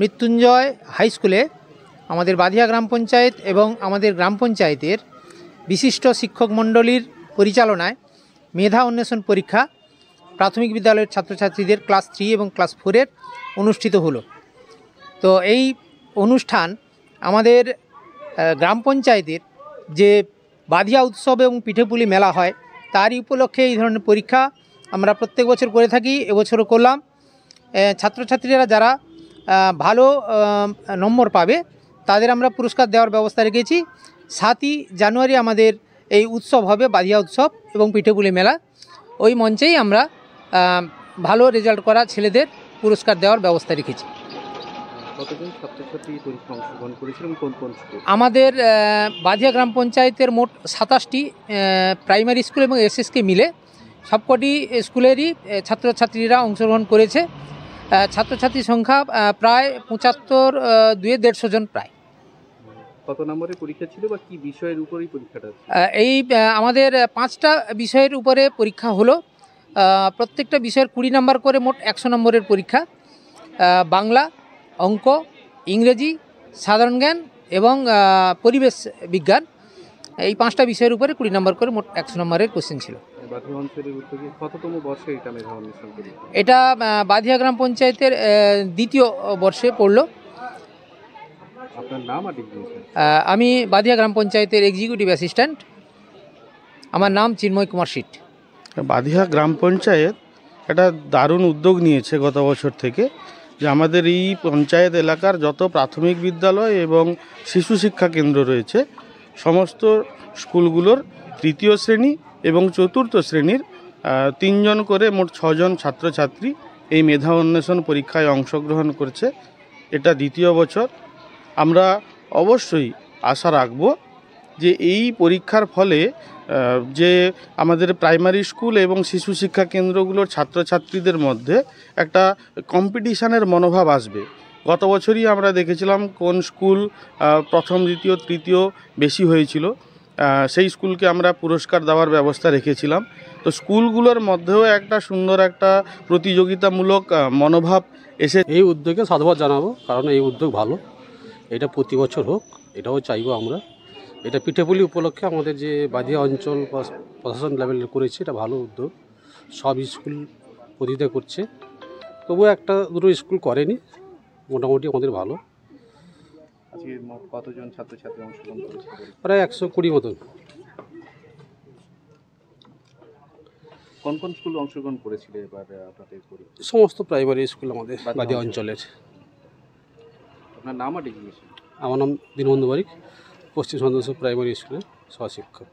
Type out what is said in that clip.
Mrityunjay high স্কুলে আমাদের বাদিয়া গ্রাম পঞ্চায়েত এবং আমাদের গ্রাম পঞ্চায়েতের বিশিষ্ট শিক্ষক মণ্ডলীর পরিচালনায় মেধা অন্বেষণ পরীক্ষা প্রাথমিক বিদ্যালয়ের ছাত্রছাত্রীদের ক্লাস 3 এবং ক্লাস 4-এর অনুষ্ঠিত হলো। তো এই অনুষ্ঠান আমাদের গ্রাম পঞ্চায়েতের যে বাদিয়া উৎসব এবং পিঠেপুলি মেলা হয় তারই উপলক্ষে এই ধরনের পরীক্ষা আমরা প্রত্যেক বছর করে থাকি, এবছরও করলাম। ছাত্রছাত্রীরা যারা ভালো নম্বর পাবে তাদের আমরা পুরস্কার দেওয়ার ব্যবস্থা রেখেছি। 7ই জানুয়ারি আমাদের এই উৎসব হবে, বাদিয়া উৎসব এবং পিঠেপুলি মেলা। ওই মঞ্চেই আমরা ভালো রেজাল্ট করা ছেলেদের পুরস্কার দেওয়ার ব্যবস্থা রেখেছি। আমাদের বাদিয়া গ্রাম পঞ্চায়েতের মোট 27টি প্রাইমারি স্কুল এবং এসএসকে মিলে সবকটি স্কুলেরই ছাত্রছাত্রীরা অংশগ্রহণ করেছে। ছাত্রছাত্রীর সংখ্যা প্রায় 75-150 জন প্রায়। কত নম্বরের পরীক্ষা ছিল বা কি বিষয়ের উপরেই পরীক্ষাটা? এই আমাদের 5টা বিষয়ের উপরে পরীক্ষা হলো। প্রত্যেকটা বিষয়ের 20 নম্বর করে মোট 100 নম্বরের পরীক্ষা। বাংলা, অঙ্ক, ইংরেজি, সাধারণ জ্ঞান এবং পরিবেশ বিজ্ঞান, এই 5টা বিষয়ের উপরে 20 নম্বর করে মোট 100 নম্বরের কোশ্চেন ছিল। এটা বাদিয়া গ্রাম পঞ্চায়েতের 2য় বর্ষে পড়ল। আপনার নাম আর আমি বাদিয়া গ্রাম পঞ্চায়েতের এক্সিকিউটিভ অ্যাসিস্ট্যান্ট। আমার নাম চিন্ময় কুমার সিট। বাদিয়া গ্রাম পঞ্চায়েত একটা দারুণ উদ্যোগ নিয়েছে গত বছর থেকে, যে আমাদের এই পঞ্চায়েত এলাকার যত প্রাথমিক বিদ্যালয় এবং শিশু শিক্ষা কেন্দ্র রয়েছে সমস্ত স্কুলগুলোর 3য় শ্রেণী এবং 4র্থ শ্রেণীর 3 জন করে মোট 6 জন ছাত্রছাত্রী এই মেধা অন্বেষণ পরীক্ষায় অংশগ্রহণ করছে। এটা 2য় বছর। আমরা অবশ্যই আশা রাখব যে এই পরীক্ষার ফলে যে আমাদের প্রাইমারি স্কুল এবং শিশু শিক্ষা কেন্দ্রগুলোর ছাত্রছাত্রীদের মধ্যে একটা কম্পিটিশানের মনোভাব আসবে। গত বছরই আমরা দেখেছিলাম কোন স্কুল প্রথম, দ্বিতীয়, তৃতীয় বেশি হয়েছিল, সেই স্কুলকে আমরা পুরস্কার দেওয়ার ব্যবস্থা রেখেছিলাম। তো স্কুলগুলোর মধ্যেও একটা সুন্দর একটা প্রতিযোগিতামূলক মনোভাব এসে এই উদ্যোগে সাধুবাদ জানাবো, কারণ এই উদ্যোগ ভালো। এটা প্রতি বছর হোক, এটাও চাইবো আমরা। এটা পিঠেপুলি উপলক্ষে আমাদের যে বাদিয়া অঞ্চল বা প্রশাসন লেভেলে করেছে, এটা ভালো উদ্যোগ। সব স্কুল প্রতিযোগিতা করছে, তবুও 1-2 স্কুল করেনি। মোটামুটি আমাদের ভালো। আজকে মোট কতজন ছাত্রছাত্রী অংশগ্রহণ করেছে? প্রায় 120 মতন। কোন কোন স্কুল অংশগ্রহণ করেছিল এবার আপনাদের পরীক্ষা? সমস্ত প্রাইমারি স্কুল আমাদের বাদিয়া অঞ্চলের। আপনার নাম আর ডিগ্রি? আমার নাম দীনবন্ধু বারিক, পশ্চিম সন্দেশ প্রাইমারি স্কুলের সহশিক্ষক।